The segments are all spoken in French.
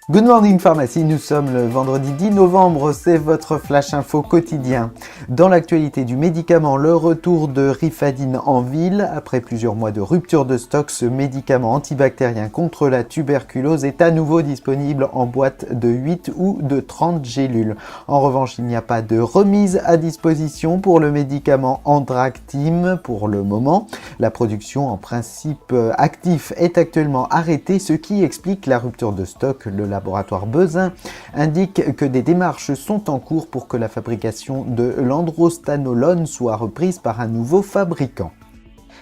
Good morning pharmacie, nous sommes le vendredi 10 novembre, c'est votre flash info quotidien. Dans l'actualité du médicament, le retour de Rifadine en ville. Après plusieurs mois de rupture de stock, ce médicament antibactérien contre la tuberculose est à nouveau disponible en boîte de 8 ou de 30 gélules. En revanche, il n'y a pas de remise à disposition pour le médicament Andractym pour le moment. La production en principe actif est actuellement arrêtée, ce qui explique la rupture de stock. Le laboratoire Bezin indique que des démarches sont en cours pour que la fabrication de l'androstanolone soit reprise par un nouveau fabricant.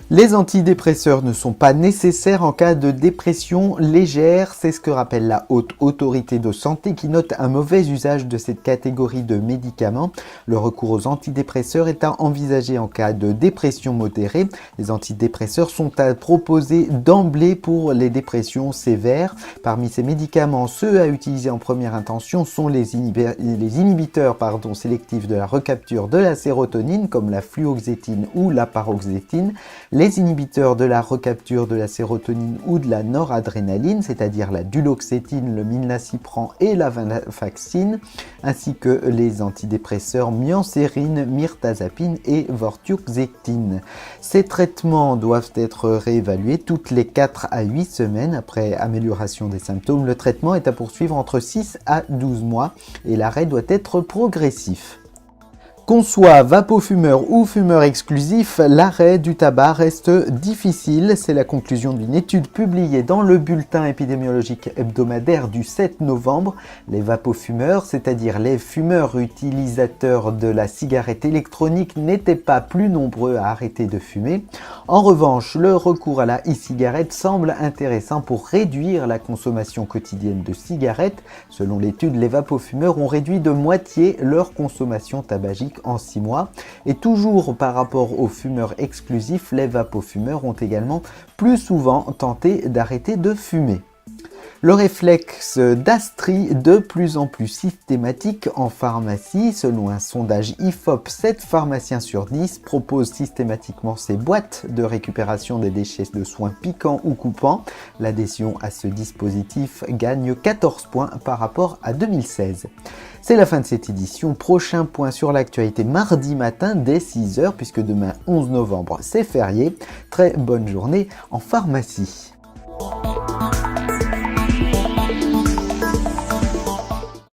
Les antidépresseurs ne sont pas nécessaires en cas de dépression légère, c'est ce que rappelle la Haute Autorité de Santé qui note un mauvais usage de cette catégorie de médicaments. Le recours aux antidépresseurs est à envisager en cas de dépression modérée. Les antidépresseurs sont à proposer d'emblée pour les dépressions sévères. Parmi ces médicaments, ceux à utiliser en première intention sont les inhibiteurs sélectifs de la recapture de la sérotonine comme la fluoxétine ou la paroxétine, les inhibiteurs de la recapture de la sérotonine ou de la noradrénaline, c'est-à-dire la duloxétine, le milnacipran et la venlafaxine, ainsi que les antidépresseurs miancérine, mirtazapine et vortioxétine. Ces traitements doivent être réévalués toutes les 4 à 8 semaines après amélioration des symptômes. Le traitement est à poursuivre entre 6 à 12 mois et l'arrêt doit être progressif. Qu'on soit vapofumeur ou fumeur exclusif, l'arrêt du tabac reste difficile. C'est la conclusion d'une étude publiée dans le bulletin épidémiologique hebdomadaire du 7 novembre. Les vapofumeurs, c'est-à-dire les fumeurs utilisateurs de la cigarette électronique, n'étaient pas plus nombreux à arrêter de fumer. En revanche, le recours à la e-cigarette semble intéressant pour réduire la consommation quotidienne de cigarettes. Selon l'étude, les vapofumeurs ont réduit de moitié leur consommation tabagique en 6 mois. Et toujours par rapport aux fumeurs exclusifs, les vapofumeurs ont également plus souvent tenté d'arrêter de fumer. Le réflexe d'Astri, de plus en plus systématique en pharmacie. Selon un sondage IFOP, 7 pharmaciens sur 10 proposent systématiquement ces boîtes de récupération des déchets de soins piquants ou coupants. L'adhésion à ce dispositif gagne 14 points par rapport à 2016. C'est la fin de cette édition. Prochain point sur l'actualité mardi matin dès 6h, puisque demain 11 novembre c'est férié. Très bonne journée en pharmacie.